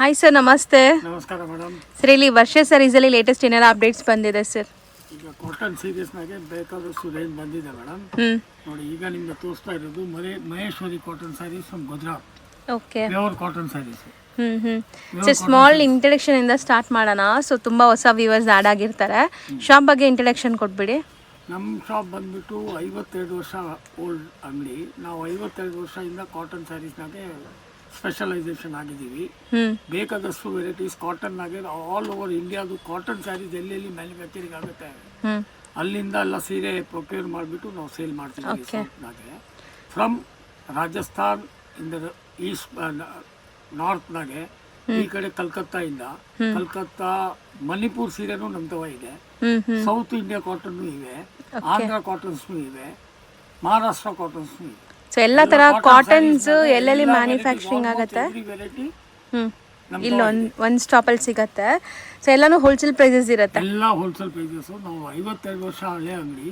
Hi sir, ನಮಸ್ತೆ. ನಮಸ್ಕಾರ madam. Sir, ಇಲ್ಲಿ ವರ್ಷ ಸೀರೀಸಲ್ಲಿ ಲೇಟೆಸ್ಟ್ ಏನೆಲ್ಲ ಅಪ್ಡೇಟ್ಸ್ ಬಂದಿದೆ ಸರ್? ಈಗ ಕಾಟನ್ ಸೀರೀಸ್ನಾಗೆ ಬೇಕಾದಷ್ಟು ರೇಂಜ್ ಬಂದಿದೆ ಮೇಡಮ್. ನೋಡಿ, ಈಗ ನಿಮ್ಗೆ ತೋರಿಸ್ತಾ ಇರೋದು Maheshwari cotton saris from Gujarat. Okay, pure cotton sarees. Sir, small introduction ಇಂದ ಸ್ಟಾರ್ಟ್ ಮಾಡೋಣ. ಸೊ ತುಂಬ ಹೊಸ ವ್ಯೂವರ್ಸ್ ಆ್ಯಡ್ ಆಗಿರ್ತಾರೆ. ಶಾಪ್ ಬಗ್ಗೆ ಇಂಟ್ರಡಕ್ಷನ್ ಕೊಟ್ಬಿಡಿ. ನಮ್ಮ ಶಾಪ್ ಬಂದ್ಬಿಟ್ಟು 52 ವರ್ಷ ಓಲ್ಡ್ ಅಂಗಡಿ. ನಾವು 52 ವರ್ಷದಿಂದ ಕಾಟನ್ ಸ್ಯಾರೀಸ್ನಾಗೆ ಸ್ಪೆಷಲೈಸೇಷನ್ ಆಗಿದ್ದೀವಿ. ಬೇಕಾದಷ್ಟು ವೆರೈಟೀಸ್ ಕಾಟನ್ನಾಗೆ ಆಲ್ ಓವರ್ ಇಂಡಿಯಾದು ಕಾಟನ್ ಸ್ಯಾರೀಸ್ ಎಲ್ಲೆಲ್ಲಿ ಮ್ಯಾನುಫ್ಯಾಕ್ಚರಿಂಗ್ ಆಗುತ್ತೆ ಅಲ್ಲಿಂದ ಎಲ್ಲ ಸೀರೆ ಪ್ರೊಕ್ಯೂರ್ ಮಾಡಿಬಿಟ್ಟು ನಾವು ಸೇಲ್ ಮಾಡ್ತೀವಿ. ಶಾಪ್ನಾಗೆ ಫ್ರಮ್ ರಾಜಸ್ಥಾನ್ ಇಂದ ಈಸ್ಟ್ ನಾರ್ತ್ನಾಗೆ ಈ ಕಡೆ ಕಲ್ಕತ್ತಾ ಮಣಿಪುರ್ ಸೀರೆನೂ ನಮ್ದವ ಇದೆ. ಸೌತ್ ಇಂಡಿಯಾ ಕಾಟನ್ ಇವೆ, ಆಂಧ್ರ ಕಾಟನ್ಸ್ ಇವೆ, ಮಹಾರಾಷ್ಟ್ರ ಕಾಟನ್ಸ್ ಇವೆ. ಸೊ ಎಲ್ಲ ತರ ಕಾಟನ್ಸ್ ಎಲ್ಲೆಲ್ಲಿ ಮ್ಯಾನುಫ್ಯಾಕ್ಚರಿಂಗ್ ಆಗುತ್ತೆ ಇಲ್ಲಿ ಒಂದು ಸ್ಟಾಪಲ್ಲಿ ಸಿಗತ್ತೆ. ಸೊ ಎಲ್ಲಾನು ಹೋಲ್ಸೇಲ್ ಪ್ರೈಸಸ್ ಇರುತ್ತೆ. ಎಲ್ಲ ಹೋಲ್ಸೇಲ್ ಪ್ರೈಸಸ್. ನಾವು 52 ವರ್ಷ ಹಳೆ ಅಂಗಡಿ.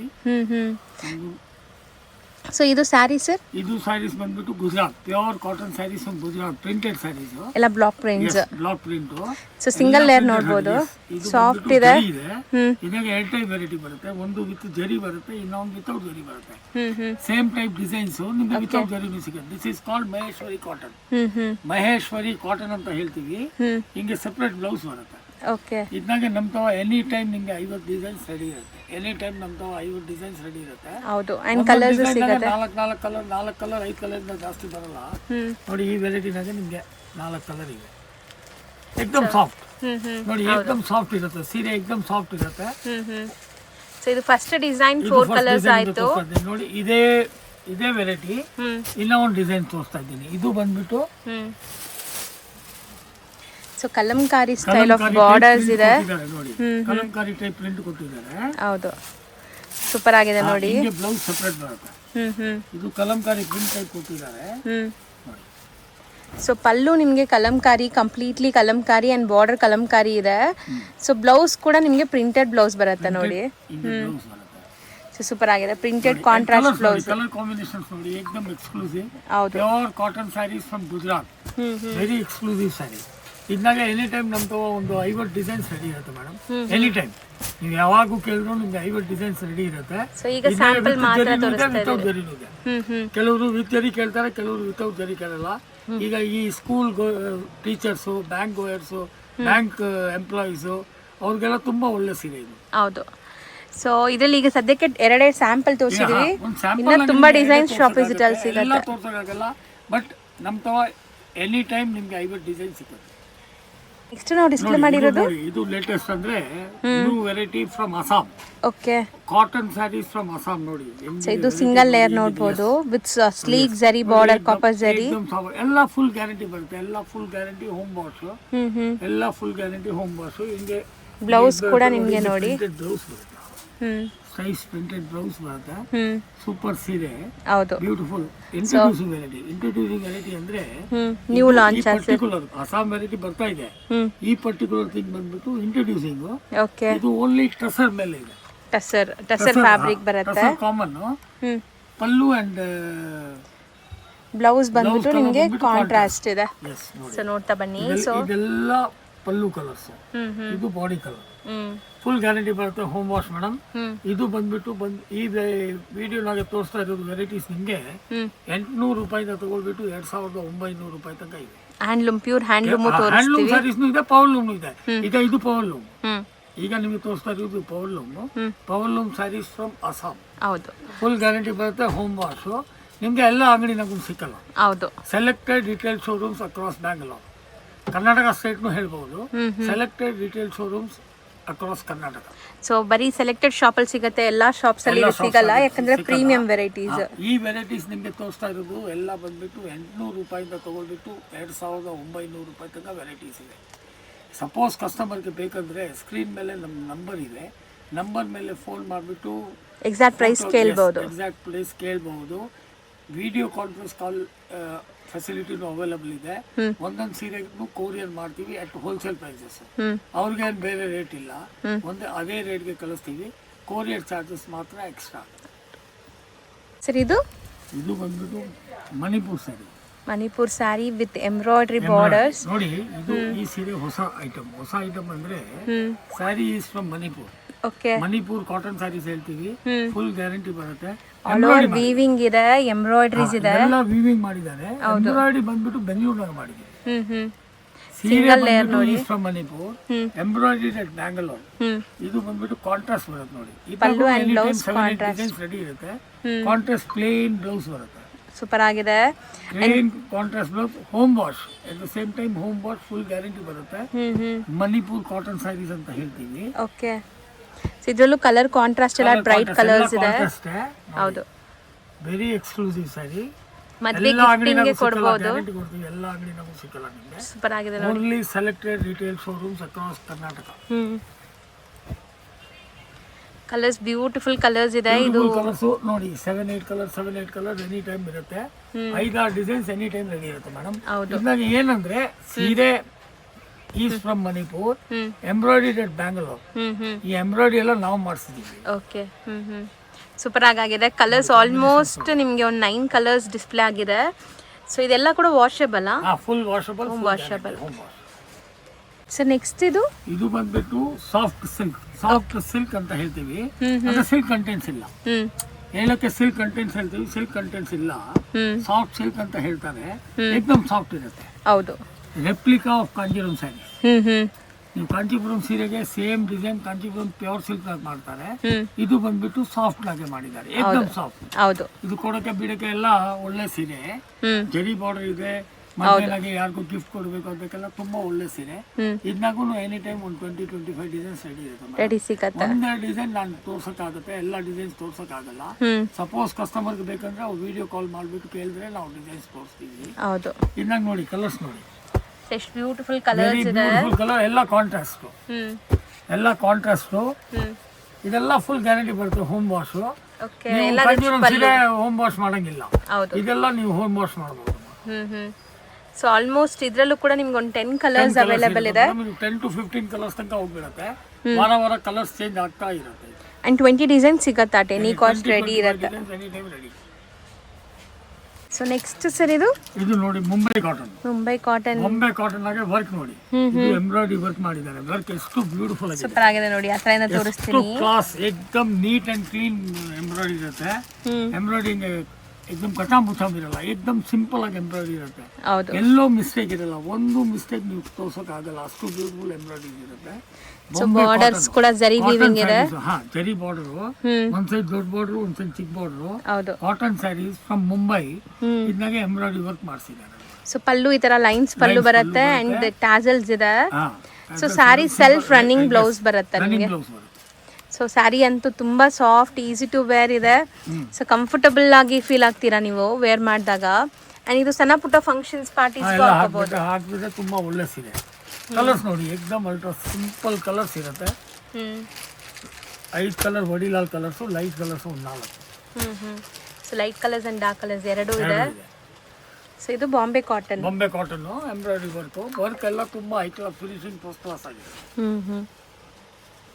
ಸೊ ಇದು ಸ್ಯಾರಿ ಸರ್? ಇದು ಸ್ಯಾರೀಸ್ ಬಂದ್ಬಿಟ್ಟು Gujarat pure cotton saris from Gujarat. Printed saris ಎಲ್ಲ block prints. Block print. So single layer ನೋಡಬಹುದು, ಸಾಫ್ಟ್ ಇದೆ. ಇದಾಗ 2 ಟೈಪ್ ವೆರೈಟಿ ಬರುತ್ತೆ. ಒಂದು ವಿತ್ ಜರಿ ಬರುತ್ತೆ, ಇನ್ನೊಂದು ವಿತೌಟ್ ಜರಿ ಬರುತ್ತೆ. ಸೇಮ್ ಟೈಪ್ ಡಿಸೈನ್ಸ್ ನಿಮಗೆ ವಿತೌಟ್ ಜರಿನೂ ಸಿಗುತ್ತೆ. This is called Maheshwari cotton. Maheshwari cotton ಅಂತ ಹೇಳ್ತೀವಿ. ಹಿಂಗೆ ಸೆಪರೇಟ್ ಬ್ಲೌಸ್ ಬರುತ್ತೆ. ಓಕೆ, ಇದ್ನಾಗೆ ನಮ್ತವ ಎನಿ ಟೈಮ್ ನಿಮಗೆ 50 ಡಿಸೈನ್ಸ್ ರೆಡಿ ಇರುತ್ತೆ. ಎನಿ ಟೈಮ್ ನಮ್ತವ 50 ಡಿಸೈನ್ಸ್ ರೆಡಿ ಇರುತ್ತೆ. ಹೌದು, ಅಂಡ್ ಕಲರ್ಸ್ ಸಿಗುತ್ತೆ. 4 ಕಲರ್ 5 ಕಲರ್ ಇಂದ ಜಾಸ್ತಿ ಬರಲ್ಲ. ನೋಡಿ, ಈ ವೆರೈಟಿನಾಗೆ ನಿಮಗೆ 4 ಕಲರ್ ಇದೆ. ಎಕ್ದಮ್ ಸಾಫ್ಟ್. ನೋಡಿ, ಎಕ್ದಮ್ ಸಾಫ್ಟ್ ಇರುತ್ತೆ ಸೀರೆ, ಎಕ್ದಮ್ ಸಾಫ್ಟ್ ಇರುತ್ತೆ. ಸೊ ಇದು ಫಸ್ಟ್ ಡಿಸೈನ್ 4 ಕಲರ್ಸ್ ಆಯ್ತು. ನೋಡಿ, ಇದೇ ವೆರೈಟಿ ಇನ್ನ ಒಂದು ಡಿಸೈನ್ ತೋರಿಸ್ತಾ ಇದ್ದೀನಿ. ಇದು ಬಂದ್ಬಿಟ್ಟು so Kalamkari style of borders ಇದೆ. ನೋಡಿ, ಕಲಂಕಾರಿ ಟೈಪ್ ಪ್ರಿಂಟ್ ಕೊಟ್ಟಿದ್ದಾರೆ. ಹೌದು, ಸೂಪರ್ ಆಗಿದೆ ನೋಡಿ. ಹಿಂಗೆ ಬ್ಲೌಸ್ ಸೆಪರೇಟ್ ಬರುತ್ತೆ. ಇದು ಕಲಂಕಾರಿ ಪ್ರಿಂಟ್ ಟೈಪ್ ಕೊಟ್ಟಿದ್ದಾರೆ. ಸೊ ಪಲ್ಲು ನಿಮಗೆ Kalamkari, completely Kalamkari and border Kalamkari ಇದೆ. ಸೊ ಬ್ಲೌಸ್ ಕೂಡ ನಿಮಗೆ ಪ್ರಿಂಟೆಡ್ ಬ್ಲೌಸ್ ಬರುತ್ತೆ ನೋಡಿ. ಸೊ ಸೂಪರ್ ಆಗಿದೆ, printed contrast blouse. Colour combinations ನೋಡಿ, ಏಕದಮ್ ಎಕ್ಸ್ಕ್ಲೂಸಿವ್. ಹೌದು, pure cotton saris from Gujarat. Very exclusive sari. ಇದ್ನಾಗೆ ಎನಿ ಟೈಮ್ ನಮ್ದು ಒಂದು 50 ಡಿಸೈನ್ಸ್ ರೆಡಿ ಇರುತ್ತೆ ಮೇಡಮ್. ಎನಿ ಟೈಮ್ ನೀವು ಯಾವಾಗೂ ಕೇಳಿದ್ರು ನಿಮ್ಗೆ 50 ಡಿಸೈನ್ಸ್ ರೆಡಿ ಇರುತ್ತೆ. ವಿತೌಟ್ ಜರಿ ಇದೆ. ಕೆಲವರು ವಿತ್ ಜರಿ ಕೇಳ್ತಾರೆ, ಕೆಲವರು ವಿತೌಟ್ ಜರಿ ಕೇಳಲ್ಲ. ಈಗ ಈ school teachers, bank goers, bank employees ಅವ್ರಿಗೆಲ್ಲ ತುಂಬಾ ಒಳ್ಳೆ ಸೀರೆ ಇದು. ಹೌದು. ಸೊ ಇದರಲ್ಲಿ ಈಗ ಸದ್ಯಕ್ಕೆ 2 ಸ್ಯಾಂಪಲ್ ತೋರಿಸಿದೀವಿ. ಇನ್ನ ತುಂಬಾ ಡಿಸೈನ್ಸ್ ಶಾಪ್ ವಿಸಿಟ್ ಅಲ್ಲಿ ಸಿಗುತ್ತೆ. ಎಲ್ಲ ತೋರ್ಸೋಕ್ಕಾಗಲ್ಲ, ಬಟ್ ನಮ್ಮ ತವ ಎನಿ ಟೈಮ್ ನಿಮ್ಗೆ 50 ಡಿಸೈನ್ ಸಿಗುತ್ತೆ. ನೆಕ್ಸ್ಟ್ ನಾವು ಡಿಸ್ಪ್ಲೇ ಮಾಡಿರೋದು ಇದು ಲೇಟೆಸ್ಟ್ ಅಂದ್ರೆ new variety from Assam. Okay, cotton saris from Assam. ನೋಡಿ, ಸೊ ಇದು ಸಿಂಗಲ್ ಲೇಯರ್ ನೋಡಬಹುದು with sleek zari border, copper zari. ಎಲ್ಲ ಫುಲ್ ಗ್ಯಾರಂಟಿ ಬರುತ್ತೆ. ಎಲ್ಲ ಫುಲ್ ಗ್ಯಾರಂಟಿ ಹೋಮ್ ವಾಶ್. ಎಲ್ಲ ಫುಲ್ ಗ್ಯಾರಂಟಿ ಹೋಮ್ ವಾಶ್. ಹಿಂಗೆ ಬ್ಲೌಸ್ ಕೂಡ ನಿಮಗೆ ನೋಡಿ ಬ್ಲೌಸ್ ಬರುತ್ತೆ. ಸೈಜ್ ಪ್ರಿಂಟೆಡ್ ಬ್ಲೌಸ್ ಬರುತ್ತೆ. ಸೂಪರ್ ಸೀರೆ. ಹೌದು, ಬ್ಯೂಟಿಫುಲ್. ಇಂಟ್ರೊಡ್ಯೂಸಿಂಗ್ ವೆರೈಟಿ ಅಂದ್ರೆ new launch particular Assam variety ಬರ್ತಾ ಇದೆ. ಈ ಪರ್ಟಿಕ್ಯುಲರ್ ಥಿಂಗ್ ಬಂದ್ಬಿಟ್ಟು ಇಂಟ್ರೊಡ್ಯೂಸಿಂಗ್. ಓಕೆ, ಇದು ಓನ್ಲಿ ಟಸರ್ ಮೇಲೆ ಇದೆ. ಟಸರ್ ಫ್ಯಾಬ್ರಿಕ್ ಬರುತ್ತೆ. ಕಾಮನ್ ಪಲ್ಲು ಅಂಡ್ ಬ್ಲೌಸ್ ಬಂದ್ಬಿಟ್ಟು ನಿಮಗೆ ಕಾಂಟ್ರಾಸ್ಟ್ ಇದೆ. ಸೊ ನೋಡ್ತಾ ಬನ್ನಿ. ಸೊ ಇದೆಲ್ಲ ಪಲ್ಲು ಕಲರ್ಸ್, ಇದು ಬಾಡಿ ಕಲರ್. ಫುಲ್ ಗ್ಯಾರಂಟಿ ಬರುತ್ತೆ, ಹೋಮ್ ವಾಶ್ ಮೇಡಮ್. ಇದು ಬಂದ್ಬಿಟ್ಟು ಈ ವಿಡಿಯೋನಾಗೆ ತೋರಿಸ್ತಾ ಇರೋದು ವೆರೈಟೀಸ್ ನಿಮಗೆ 800 ರೂಪಾಯಿಂದ ತಗೊಳ್ಬಿಟ್ಟು 2900 ರೂಪಾಯಿ ತನಕ ಇದೆ. Handloom, pure handloom handloom sarees ಇದೆ, ಪವರ್ ಲೂಮ್ ಇದೆ. ಈಗ ಇದು ಪವರ್ ಲೂಮ್. ಈಗ ನಿಮಗೆ ತೋರಿಸ್ತಾ ಇರೋದು power loom saris from Assam. ಹೌದು, ಫುಲ್ ಗ್ಯಾರಂಟಿ ಬರುತ್ತೆ, ಹೋಮ್ ವಾಶ್. ನಿಮ್ಗೆ ಎಲ್ಲ ಅಂಗಡಿನಾಗೂ ಸಿಕ್ಕಲ್ಲ. ಹೌದು, selected retail showrooms across Bangalore, Karnataka ಸ್ಟೇಟ್ನು ಹೇಳ್ಬಹುದು. Selected retail showrooms across Karnataka. So ಬರೀ ಸೆಲೆಕ್ಟೆಡ್ ಶಾಪ್ ಅಲ್ಲಿ ಸಿಗುತ್ತೆ, ಎಲ್ಲಾ ಶಾಪ್ಸ್ ಅಲ್ಲಿ ಸಿಗಲ್ಲ, ಯಾಕಂದ್ರೆ ಪ್ರೀಮಿಯಂ ವೆರೈಟೀಸ್. ಈ ವೆರೈಟೀಸ್ ನಿಮಗೆ ತೋರಿಸ್ತಾ ಇರೋದು ಎಲ್ಲ ಬಂದ್ಬಿಟ್ಟು 800 ರೂಪಾಯಿಂದ ತಗೊಳ್ಬಿಟ್ಟು 2900 ರೂಪಾಯಿ ತನಕ ವೆರೈಟೀಸ್ ಇದೆ. ಸಪೋಸ್ ಕಸ್ಟಮರ್ಗೆ ಬೇಕಂದ್ರೆ ಸ್ಕ್ರೀನ್ ಮೇಲೆ ನಮ್ಮ ನಂಬರ್ ಇದೆ. ನಂಬರ್ ಮೇಲೆ ಫೋನ್ ಮಾಡಿಬಿಟ್ಟು ಎಕ್ಸಾಕ್ಟ್ ಪ್ರೈಸ್ ಕೇಳಬಹುದು. ವಿಡಿಯೋ ಕಾನ್ಫರೆನ್ಸ್ ಕಾಲ್ ಫೆಸಿಲಿಟಿನೂ ಅವೈಲಬಲ್ ಇದೆ. ಒಂದೊಂದು ಸೀರೆಗೂ ಕೊರಿಯರ್ ಮಾಡ್ತೀವಿ ಅಟ್ ಹೋಲ್ಸೇಲ್ ಪ್ರೈಸಸ್. ಅವ್ರಿಗೇನು ಬೇರೆ ರೇಟ್ ಇಲ್ಲ, ಅದೇ ರೇಟ್ಗೆ ಕಳಿಸ್ತೀವಿ. ಕೊರಿಯರ್ ಚಾರ್ಜಸ್ ಮಾತ್ರ ಎಕ್ಸ್ಟ್ರಾ. ಸರ್ ಇದು ಬಂದ್ಬಿಟ್ಟು Manipur saree. Manipur saree with embroidery borders. ನೋಡಿ ಇದು ಈ ಸೀರೆ ಹೊಸ ಐಟಮ್ ಅಂದ್ರೆ saree is from Manipur. Okay, Manipur cotton sarees ಹೇಳ್ತೀವಿ, ಫುಲ್ ಗ್ಯಾರಂಟಿ ಬರುತ್ತೆ. ಆಲ್ ಓವರ್ ವೀವಿಂಗ್ ಇದೆ, ಎಂಬ್ರಾಯ್ಡ್ರೀಸ್ ಇದೆ. ಎಲ್ಲ ವೀವಿಂಗ್ ಮಾಡಿದ್ದಾರೆ. ಎಂಬ್ರಾಯ್ಡ್ರಿ ಬಂದ್ಬಿಟ್ಟು ಬೆಂಗಳೂರಿನಾಗ ಮಾಡಿದ್ದೀವಿ. ಸೀರೆ ಬಂದ್ಬಿಟ್ಟು from Manipur, embroidery at Bangalore. ಇದು ಬಂದ್ಬಿಟ್ಟು ಕಾಂಟ್ರಾಸ್ಟ್ ಬರುತ್ತೆ ನೋಡಿ. Pallu and blouse contrast ready ಇರುತ್ತೆ. ಕಾಂಟ್ರಾಸ್ಟ್ ಪ್ಲೇನ್ ಬ್ಲೌಸ್ ಬರುತ್ತೆ. ಸೂಪರ್ ಆಗಿದೆ. Plain contrast blouse, home wash at the same time, home wash full guarantee ಬರುತ್ತೆ. ಮಣಿಪುರ್ ಕಾಟನ್ ಸ್ಯಾರೀಸ್ ಅಂತ ಹೇಳ್ತೀವಿ. ಓಕೆ, ಇದರಲ್ಲೂ ಕಲರ್ ಕಾಂಟ್ರಾಸ್ಟ್ ಎಲ್ಲ ಬ್ರೈಟ್ ಕಲರ್ಸ್ ಇದೆ. ಹೌದು, ವೆರಿ ಎಕ್ಸ್ಕ್ಲೂಸಿವ್ ಸ್ಯಾರಿ. ಮದ್ವೆ ಗಿಫ್ಟಿಂಗ್ ಗೆ ಕೊಡಬಹುದು. ಎಲ್ಲ ಅಂಗಡಿನಾಗೂ ಸಿಕ್ಕಲ್ಲ ನಿಮಗೆ. ಸೂಪರ್ ಆಗಿದೆ ನೋಡಿ. Only selected retail showrooms across Karnataka. Colours beautiful colours ಇದೆ. ಇದು ಕಲರ್ಸ್ ನೋಡಿ 7-8 ಕಲರ್ ಎನಿ ಟೈಮ್ ಇರುತ್ತೆ. 5-6 ಡಿಸೈನ್ಸ್ ಎನಿ ಟೈಮ್ ರೆಡಿ ಇರುತ್ತೆ ಮೇಡಮ್. ಇದ್ರಾಗ ಏನಂದ್ರೆ ಸೀರೆ is from Manipur, embroidery at Bangalore. ಈ ಎಂಬ್ರಾಯ್ಡ್ರಿ ಎಲ್ಲ ನಾವು ಮಾಡಿಸಿದೀವಿ. ಓಕೆ, ಸೂಪರ್ ಆಗಿದೆ. ಕಲರ್ಸ್ ಆಲ್ಮೋಸ್ಟ್ ನಿಮಗೆ ಒಂದು 9 ಕಲರ್ಸ್ ಡಿಸ್ಪ್ಲೇ ಆಗಿದೆ. ಸೊ ಇದೆಲ್ಲ ಕೂಡ washable. Full washable. So next ಇದು ಬಂದ್ಬಿಟ್ಟು ಸಾಫ್ಟ್ ಸಿಲ್ಕ್ ಅಂತ ಹೇಳ್ತೀವಿ. ಅಂದ್ರೆ ಸಿಲ್ಕ್ ಕಂಟೆಂಟ್ಸ್ ಇಲ್ಲ. ಹೇಳಕ್ಕೆ ಸಿಲ್ಕ್ ಕಂಟೆಂಟ್ಸ್ ಹೇಳ್ತೀವಿ, ಸಿಲ್ಕ್ ಕಂಟೆಂಟ್ಸ್ ಇಲ್ಲ. ಸಾಫ್ಟ್ ಸಿಲ್ಕ್ ಅಂತ ಹೇಳ್ತಾರೆ. ಏಕದಮ್ ಸಾಫ್ಟ್ ಇರುತ್ತೆ. ಹೌದು, ರೆಪ್ಲಿಕಾ ಆಫ್ ಕಾಂಜೀವರಂ ಸ್ಯಾರಿ. ನೀವು ಕಾಂಚೀಪುರಂ ಸೀರೆಗೆ same design Kanchipuram pure silk ನಾಗ ಮಾಡ್ತಾರೆ. ಇದು ಬಂದ್ಬಿಟ್ಟು ಸಾಫ್ಟ್ ನಾಗೆ ಮಾಡಿದ್ದಾರೆ, ಏಕದಮ್ ಸಾಫ್ಟ್. ಹೌದು, ಇದು ಕೊಡಕ್ಕೆ ಬಿಡಕ್ಕೆ ಎಲ್ಲ ಒಳ್ಳೆ ಸೀರೆ. ಜರಿ ಬಾರ್ಡರ್ ಇದೆ. ಮನೆಗೆ ಯಾರಿಗೂ ಗಿಫ್ಟ್ ಕೊಡಬೇಕು ಅದಕ್ಕೆಲ್ಲ ತುಂಬಾ ಒಳ್ಳೆ ಸೀರೆ. ಇದ್ನಾಗೂ ಎನಿ ಟೈಮ್ ಒಂದು 20-25 ಡಿಸೈನ್ಸ್ ರೆಡಿ ಇರುತ್ತೆ. ಒಂದೇ ಡಿಸೈನ್ ನಾನು ತೋರ್ಸಕ್ಕಾಗುತ್ತೆ, ಎಲ್ಲ ಡಿಸೈನ್ಸ್ ತೋರ್ಸಕ್ಕಾಗಲ್ಲ. ಸಪೋಸ್ ಕಸ್ಟಮರ್ಗೆ ಬೇಕಂದ್ರೆ ಅವ್ರು ವಿಡಿಯೋ ಕಾಲ್ ಮಾಡ್ಬಿಟ್ಟು ಕೇಳಿದ್ರೆ ನಾವು ಡಿಸೈನ್ಸ್ ತೋರಿಸ್ತೀವಿ. ಹೌದು, ಇದ್ನಾಗ ನೋಡಿ ಕಲರ್ಸ್ ನೋಡಿ, ಎಷ್ಟು ಬ್ಯೂಟಿಫುಲ್ ಕಲರ್ಸ್ ಇದೆ. ಕಲರ್ ಎಲ್ಲ ಕಾಂಟ್ರಾಸ್ಟ್. ಇದೆಲ್ಲ ಫುಲ್ ಗ್ಯಾರಂಟಿ ಬರುತ್ತೆ. Home wash. ಹೋಮ್ ವಾಶ್ ಮಾಡಂಗಿಲ್ಲ. ಇದೆಲ್ಲ ನೀವು ಹೋಮ್ ವಾಶ್ ಮಾಡಬಹುದು. ಸೊ ಆಲ್ಮೋಸ್ಟ್ ಇದ್ರಲ್ಲೂ ಕೂಡ ನಿಮ್ಗೆ ಒಂದು 10 ಕಲರ್ಸ್ ಅವೈಲೇಬಲ್ ಇದೆ. 10-15 ಕಲರ್ಸ್ ತನಕ ಹೋಗ್ಬಿಡುತ್ತೆ. ವಾರ ಕಲರ್ಸ್ ಚೇಂಜ್ ಆಗ್ತಾ ಇರುತ್ತೆ. ಅಂಡ್ 20 ಡಿಸೈನ್ ಸಿಗತ್ತಾ? ಎನಿ ಕಾಸ್ಟ್ ರೆಡಿ ಇರುತ್ತೆ. ಸೊ ನೆಕ್ಸ್ಟ್ ಸರ್ ಇದು ನೋಡಿ ಮುಂಬೈ ಕಾಟನ್ ಆಗಿ ವರ್ಕ್ ನೋಡಿ. ಇದು ಎಂಬ್ರಾಯ್ಡ್ರಿ ವರ್ಕ್ ಮಾಡಿದ್ದಾರೆ. ವರ್ಕ್ ಎಷ್ಟು ಬ್ಯೂಟಿಫುಲ್ ಆಗಿದೆ, ಸೂಪರ್ ಆಗಿದೆ ನೋಡಿ. ಆ ಥರ ತೋರಿಸ್ತೀನಿ. ಕ್ಲಾಸ್ ಏಕದಮ್ ನೀಟ್ ಅಂಡ್ ಕ್ಲೀನ್ ಎಂಬ್ರಾಯ್ಡ್ರಿ ಇರುತ್ತೆ. ಎಂಬ್ರಾಯ್ಡ್ರಿಂಗ್ ಏಕದಮ್ ಕಟಾಮುಚಾಮ್ ಇರಲ್ಲ, ಏಕದಮ್ ಸಿಂಪಲ್ ಆಗಿ ಎಂಬ್ರಾಯ್ಡ್ರಿ ಇರುತ್ತೆ. ಎಲ್ಲೋ ಮಿಸ್ಟೇಕ್ ಇರಲ್ಲ, ಒಂದು ಮಿಸ್ಟೇಕ್ ನೀವು ತೋರ್ಸೋಕ್ ಆಗಲ್ಲ, ಅಷ್ಟು ಬ್ಯೂಟಿಫುಲ್ ಎಂಬ್ರಾಯ್ಡ್ರಿ ಇರುತ್ತೆ. ಬಾರ್ಡರ್ಸ್ ಕೂಡ ಜರಿ ವೀವಿಂಗ್ ಇದೆ. ಜರಿ ಬಾರ್ಡರ್, ಒಂದ್ ಸೈಡ್ ದೊಡ್ಡ ಬಾರ್ಡರ್, ಒಂದ್ ಸೈಡ್ ಚಿಕ್ಕ border. Cotton saris from Mumbai. ಇದನ್ನಾಗೆ ಎಂಬ್ರಾಯ್ಡ್ರಿ ವರ್ಕ್ ಮಾಡಿಸಿದ್ದಾರೆ. ಸೊ ಪಲ್ಲು ಈ ತರ ಲೈನ್ಸ್ ಪಲ್ಲು ಬರುತ್ತೆ ಅಂಡ್ ಟ್ಯಾಸಲ್ಸ್ ಇದೆ. So sari self running blouse ಬರುತ್ತೆ ನಿಮಗೆ. ಸೊ ಸ್ಯಾರಿ ಅಂತೂ ತುಂಬಾ ಸಾಫ್ಟ್, ಈಸಿ ಟು ವೇರ್ ಇದೆ. ಸೊ ಕಂಫರ್ಟಬಲ್ ಆಗಿ ಫೀಲ್ ಆಗ್ತೀರಾ ನೀವು ವೇರ್ ಮಾಡಿದಾಗ. ಅಂಡ್ ಇದು ಸಣ್ಣ ಪುಟ್ಟ ಫಂಕ್ಷನ್ಸ್ ಪಾರ್ಟೀಸ್ ಹಾಕಿದ್ರೆ ತುಂಬಾ ಒಳ್ಳೆ ಸೀರೆ. ಕಲರ್ಸ್ ನೋಡಿ, ಏಕದಮ್ ಅಲ್ಟ್ರಾ ಸಿಂಪಲ್ ಕಲರ್ಸ್ ಇರುತ್ತೆ. 5 ಕಲರ್ ವಡಿಲಾಲ್ ಕಲರ್ಸ್, ಲೈಟ್ ಕಲರ್ಸ್ ಒಂದು 4. So light colours and dark colours ಎರಡೂ ಇದೆ. ಸೊ ಇದು ಬಾಂಬೆ ಕಾಟನ್ ಎಂಬ್ರಾಯ್ಡ್ರಿ ವರ್ಕ್ ಎಲ್ಲ ತುಂಬಾ high class finishing, first class ಆಗಿದೆ.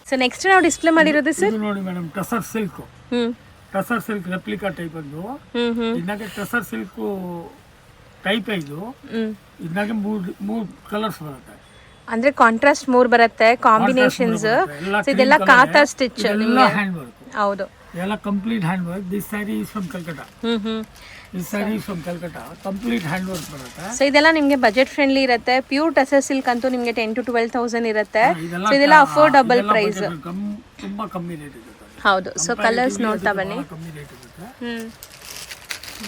ಸೊ ನೆಕ್ಸ್ಟ್ ನಾವು ಡಿಸ್ಪ್ಲೇ ಮಾಡಿರೋದು ಸರ್ ನೋಡಿ madam, tussar silk replica type ಅದು. ಇದಕ್ಕೆ ಟಸರ್ ಸಿಲ್ಕ್ ಟೈಪ್ ಇದು. ಇದಕ್ಕೆ ಮೂರು ಕಲರ್ಸ್ ಬರುತ್ತೆ. ಅಂದ್ರೆ ಕಾಂಟ್ರಾಸ್ಟ್ 3 ಬರುತ್ತೆ, ಕಾಂಬಿನೇಷನ್ಸ್. ಇದೆಲ್ಲ ಕಾತಾ ಸ್ಟಿಚ್ ಎಲ್ಲ ಹ್ಯಾಂಡ್ ವರ್ಕ್. ಹೌದು, ಎಲ್ಲ complete hand work. This sari is from Calcutta. Complete hand work ಬರುತ್ತೆ. ಸೊ ಇದೆಲ್ಲ ನಿಮಗೆ ಬಜೆಟ್ ಫ್ರೆಂಡ್ಲಿ ಇರುತ್ತೆ. ಪ್ಯೂರ್ ಟಸರ್ ಸಿಲ್ಕ್ ಅಂತೂ ನಿಮಗೆ 10,000 to 12,000 ಇರುತ್ತೆ. ಸೊ ಇದೆಲ್ಲ ಅಫೋರ್ಡಬಲ್ ಪ್ರೈಸ್, ತುಂಬಾ ಕಮ್ಮಿ ರೇಟ್ ಇರುತ್ತೆ. ಹೌದು. ಸೊ ಕಲರ್ಸ್ ನೋಡ್ತಾ ಬನ್ನಿ.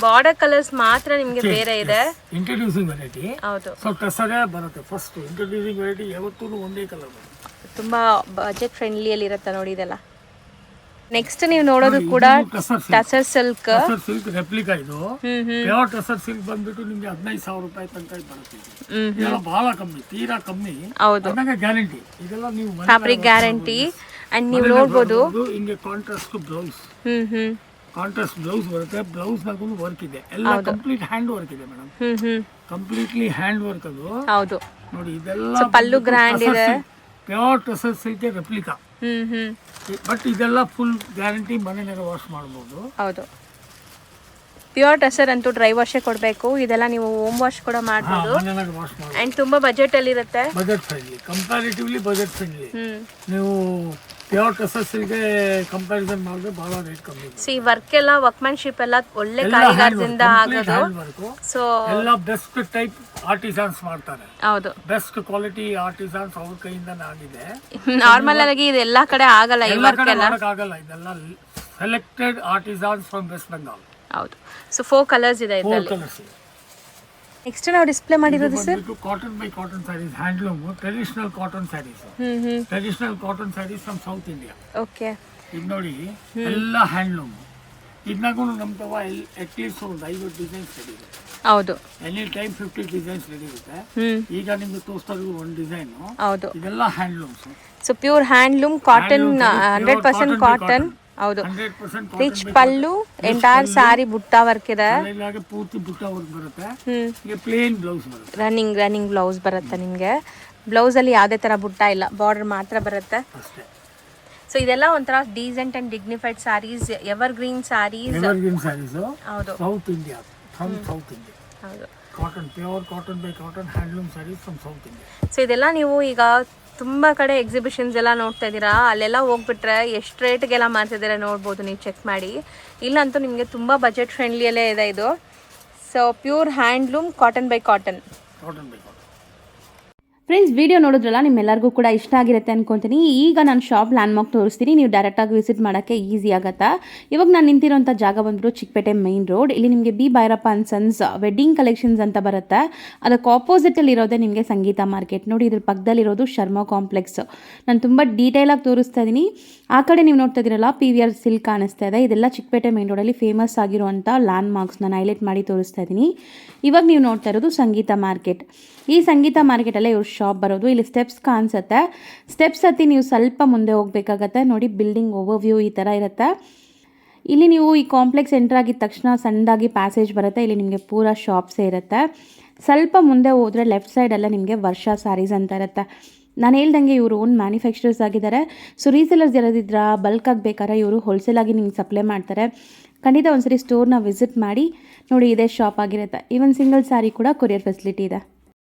ಬಾರ್ಡರ್ ಕಲರ್ಸ್ ಮಾತ್ರ ನಿಮಗೆ ಬೇರೆ ಇದೆ. Introducing variety. ಹೌದು. ಸೊ ಟಸರೇ ಬರುತ್ತೆ ಫಸ್ಟ್. ಇಂಟ್ರೊಡ್ಯೂಸಿಂಗ್ ವೆರೈಟಿ ಯಾವತ್ತೂ ಒಂದೇ ಕಲರ್ ಬರುತ್ತೆ. ತುಂಬಾ ಬಜೆಟ್ ಫ್ರೆಂಡ್ಲಿ ಅಲ್ಲಿ ಇರುತ್ತೆ ನೋಡಿ ಇದೆಲ್ಲ. ನೆಕ್ಸ್ಟ್ ನೀವು ನೋಡೋದು ಕೂಡ ಟಸರ್ ಸಿಲ್ಕ್ ರೆಪ್ಲಿಕಾ. ಇದು ಪ್ಯೂರ್ ಟಸರ್ ಸಿಲ್ಕ್ ಬಂದ್ಬಿಟ್ಟು ನಿಮ್ಗೆ 15,000 ರೂಪಾಯಿ ತನಕ ಬರುತ್ತೆ. ಇದೆಲ್ಲ ಬಹಳ ಕಮ್ಮಿ, ತೀರಾ ಕಮ್ಮಿ. ಹೌದು, ಗ್ಯಾರಂಟಿ. ಇದೆಲ್ಲ ನೀವು ಫ್ಯಾಬ್ರಿಕ್ ಗ್ಯಾರಂಟಿ. ಅಂಡ್ ನೀವು ನೋಡಬಹುದು ಹಿಂಗೆ ಕಾಂಟ್ರಾಸ್ಟ್ ಬ್ಲೌಸ್ ಬರುತ್ತೆ. ಬ್ಲೌಸ್ ನಾಗೂ ವರ್ಕ್ ಇದೆ. ಎಲ್ಲ ಕಂಪ್ಲೀಟ್ ಹ್ಯಾಂಡ್ ವರ್ಕ್ ಇದೆ ಮೇಡಮ್. ಕಂಪ್ಲೀಟ್ಲಿ ಹ್ಯಾಂಡ್ ವರ್ಕ್ ಅದು. ಹೌದು ನೋಡಿ, ಇದೆಲ್ಲ ಪಲ್ಲು ಗ್ರ್ಯಾಂಡ್ ಇದೆ. Pure tussar silk replica. But ಇದೆಲ್ಲ ಫುಲ್ ಗ್ಯಾರಂಟಿ, ಮನೆಯಾಗ ವಾಶ್ ಮಾಡಬಹುದು. ಹೌದು. ಪ್ಯೂರ್ ಟಸರ್ ಅಂತೂ ಡ್ರೈ ವಾಶೇ ಕೊಡಬೇಕು. ಇದೆಲ್ಲ ನೀವು ಹೋಮ್ ವಾಶ್ ಕೂಡ ಮಾಡ್ಬೋದು ಮನೆಯಲ್ಲಿ ವಾಶ್ ಮಾಡಿ ಆ್ಯಂಡ್ ತುಂಬ ಬಜೆಟಲ್ಲಿರುತ್ತೆ. Budget friendly, comparatively budget friendly. ನೀವು ಪ್ಯೂರ್ ಟಸರ್ಸ್ಗೆ ಕಂಪ್ಯಾರಿಸನ್ ಮಾಡಿದ್ರೆ ಭಾಳ ರೇಟ್ ಕಮ್ಮಿ. ವರ್ಕ್ ಎಲ್ಲ ವರ್ಕ್ಮನ್ಶಿಪ್ ಎಲ್ಲ ಒಳ್ಳೆ ಕಾರಿಗಾರದಿಂದ ಆಗೋದು. ಸೊ ಎಲ್ಲ ಬೆಸ್ಟ್ ಟೈಪ್ ಆರ್ಟಿಸನ್ಸ್ ಮಾಡ್ತಾರೆ. ಹೌದು, ಬೆಸ್ಟ್ ಕ್ವಾಲಿಟಿ ಆರ್ಟಿಸನ್ಸ್ ಅವ್ರ ಕೈಯಿಂದನೇ ಆಗಿದೆ. ನಾರ್ಮಲ್ ಆಗಿ ಇದು ಎಲ್ಲ ಕಡೆ ಆಗಲ್ಲ ಈ ಎಲ್ಲ ವರ್ಕ್ ಕಡೆ ಎಲ್ಲ. ಮಾಡೋಕ್ಕಾಗಲ್ಲ, ಇದೆಲ್ಲ selected artisans from West Bengal. ಹೌದು. ಸೊ 4 ಕಲರ್ಸ್ ಇದೆ ಇದರಲ್ಲಿ. ಕಲರ್ಸ್. ನೆಕ್ಸ್ಟ್ ನಾವು ಡಿಸ್ಪ್ಲೇ ಮಾಡಿರೋದು sir cotton by cotton sarees, handloom, traditional cotton sarees. Traditional cotton saris from South India. Okay. ಇದು ನೋಡಿ ಎಲ್ಲ ಹ್ಯಾಂಡ್ಲೂಮ್. ಇದನ್ನಾಗೂ ನಮ್ಮ ತವ ಅಟ್ಲೀಸ್ಟ್ ಒಂದು 50 ಡಿಸೈನ್ಸ್ ರೆಡಿ ಇದೆ. ಹೌದು, ಎನಿ ಟೈಮ್ 50 ಡಿಸೈನ್ಸ್ ರೆಡಿ ಇರುತ್ತೆ. ಈಗ ನಿಮ್ಗೆ ತೋರಿಸ್ತಾ ಇರೋದು ಒಂದು ಡಿಸೈನ್. ಹೌದು. ಇದೆಲ್ಲ handlooms. So pure handloom cotton, 100% cotton. ಹೌದು. 100% ರಿಚ್ ಪಲ್ಲು, ಎಂಟೈರ್ ಸಾರಿ ಬುಟ್ಟ ವರ್ಕ್ ಇದೆ. ಪೂರ್ತಿ ಬುಟ್ಟ ವರ್ಕ್ ಬರುತ್ತೆ. ಈಗ ಪ್ಲೇನ್ ಬ್ಲೌಸ್ ಬರುತ್ತೆ. ರನ್ನಿಂಗ್ ಬ್ಲೌಸ್ ಬರುತ್ತೆ ನಿಮಗೆ. ಬ್ಲೌಸ್ ಅಲ್ಲಿ ಯಾವುದೇ ತರ ಬುಟ್ಟ ಇಲ್ಲ, ಬಾರ್ಡರ್ ಮಾತ್ರ ಬರುತ್ತೆ ಅಷ್ಟೇ. ಸೊ ಇದೆಲ್ಲ ಒಂಥರ decent and dignified saris, evergreen saris. ಹೌದು, South India, from South India. ಹೌದು, cotton, pure cotton by cotton handloom saris from South India. So ಇದೆಲ್ಲ ನೀವು ಈಗ ತುಂಬ ಕಡೆ ಎಕ್ಸಿಬಿಷನ್ಸ್ ಎಲ್ಲ ನೋಡ್ತಾ ಇದ್ದೀರಾ, ಅಲ್ಲೆಲ್ಲ ಹೋಗ್ಬಿಟ್ರೆ ಎಷ್ಟು ರೇಟ್ಗೆಲ್ಲ ಮಾಡ್ತಿದ್ದೀರಾ ನೋಡ್ಬೋದು ನೀವು, ಚೆಕ್ ಮಾಡಿ. ಇಲ್ಲಂತೂ ನಿಮಗೆ ತುಂಬ ಬಜೆಟ್ ಫ್ರೆಂಡ್ಲಿಯಲ್ಲೇ ಇದೆ ಇದು. So pure handloom cotton by cotton. Cotton by cotton. Friends, video ನೋಡಿದ್ರಲ್ಲ, ನಿಮ್ಮೆಲ್ಲರಿಗೂ ಕೂಡ ಇಷ್ಟ ಆಗಿರುತ್ತೆ ಅನ್ಕೊತೀನಿ. ಈಗ ನಾನು ಶಾಪ್ ಲ್ಯಾಂಡ್ಮಾರ್ಕ್ ತೋರಿಸ್ತೀನಿ, ನೀವು ಡೈರೆಕ್ಟಾಗಿ ವಿಸಿಟ್ ಮಾಡೋಕ್ಕೆ ಈಸಿ ಆಗುತ್ತಾ. ಇವಾಗ ನಾನು ನಿಂತಿರೋಂಥ ಜಾಗ ಬಂದ್ಬಿಟ್ಟು ಚಿಕ್ಕಪೇಟೆ ಮೈನ್ ರೋಡ್. ಇಲ್ಲಿ ನಿಮಗೆ B Bhyrappa and sons wedding collections ಅಂತ ಬರುತ್ತೆ. ಅದಕ್ಕೆ ಆಪೋಸಿಟಲ್ಲಿ ಇರೋದೇ ನಿಮಗೆ ಸಂಗೀತ ಮಾರ್ಕೆಟ್. ನೋಡಿ, ಇದ್ರ ಪಕ್ಕದಲ್ಲಿರೋದು ಶರ್ಮಾ ಕಾಂಪ್ಲೆಕ್ಸ್. ನಾನು ತುಂಬ ಡೀಟೇಲಾಗಿ ತೋರಿಸ್ತಾ ಇದ್ದೀನಿ. ಆ ಕಡೆ ನೀವು ನೋಡ್ತಾ ಇದ್ದೀರಲ್ಲ, PVR ಸಿಲ್ಕ್ ಕಾಣಿಸ್ತಾ ಇದೆ. ಇದೆಲ್ಲ ಚಿಕ್ಕಪೇಟೆ ಮೈನ್ ರೋಡಲ್ಲಿ ಫೇಮಸ್ ಆಗಿರುವಂಥ ಲ್ಯಾಂಡ್ಮಾರ್ಕ್ಸ್ ನಾನು ಹೈಲೈಟ್ ಮಾಡಿ ತೋರಿಸ್ತಾ ಇದ್ದೀನಿ. ಇವಾಗ ನೀವು ನೋಡ್ತಾ ಇರೋದು ಸಂಗೀತ ಮಾರ್ಕೆಟ್. ಈ ಸಂಗೀತ ಮಾರ್ಕೆಟಲ್ಲೇ ಇವ್ರ ಶಾಪ್ ಬರೋದು. ಇಲ್ಲಿ ಸ್ಟೆಪ್ಸ್ ಕಾಣಿಸುತ್ತೆ. ಸ್ಟೆಪ್ಸ್ ಹತ್ತಿ ನೀವು ಸ್ವಲ್ಪ ಮುಂದೆ ಹೋಗಬೇಕಾಗತ್ತೆ. ನೋಡಿ, ಬಿಲ್ಡಿಂಗ್ ಓವರ್ವ್ಯೂ ಈ ಥರ ಇರುತ್ತೆ. ಇಲ್ಲಿ ನೀವು ಈ ಕಾಂಪ್ಲೆಕ್ಸ್ ಎಂಟರ್ ಆಗಿದ ತಕ್ಷಣ ಸಣ್ಣದಾಗಿ ಪ್ಯಾಸೇಜ್ ಬರುತ್ತೆ. ಇಲ್ಲಿ ನಿಮಗೆ ಪೂರ ಶಾಪ್ಸೇ ಇರುತ್ತೆ. ಸ್ವಲ್ಪ ಮುಂದೆ ಹೋದರೆ ಲೆಫ್ಟ್ ಸೈಡಲ್ಲೇ ನಿಮಗೆ ವರ್ಷ ಸ್ಯಾರೀಸ್ ಅಂತ ಇರುತ್ತೆ. ನಾನು ಹೇಳ್ದಂಗೆ ಇವರು ಓನ್ ಮ್ಯಾನುಫ್ಯಾಕ್ಚರರ್ಸ್ ಆಗಿದ್ದಾರೆ. ಸೊ ರೀಸೇಲರ್ಸ್ ಯಾರಾದಿದ್ರ ಬಲ್ಕ್ ಆಗಬೇಕಾದ್ರೆ ಇವರು ಹೋಲ್ಸೇಲಾಗಿ ನಿಮ್ಗೆ ಸಪ್ಲೈ ಮಾಡ್ತಾರೆ. ಖಂಡಿತ ಒಂದ್ಸರಿ ಸ್ಟೋರ್ನ ವಿಸಿಟ್ ಮಾಡಿ ನೋಡಿ. ಇದೇ ಶಾಪ್ ಆಗಿರುತ್ತೆ. ಈವನ್ ಸಿಂಗಲ್ ಸ್ಯಾರಿ ಕೂಡ ಕೊರಿಯರ್ ಫೆಸಿಲಿಟಿ ಇದೆ.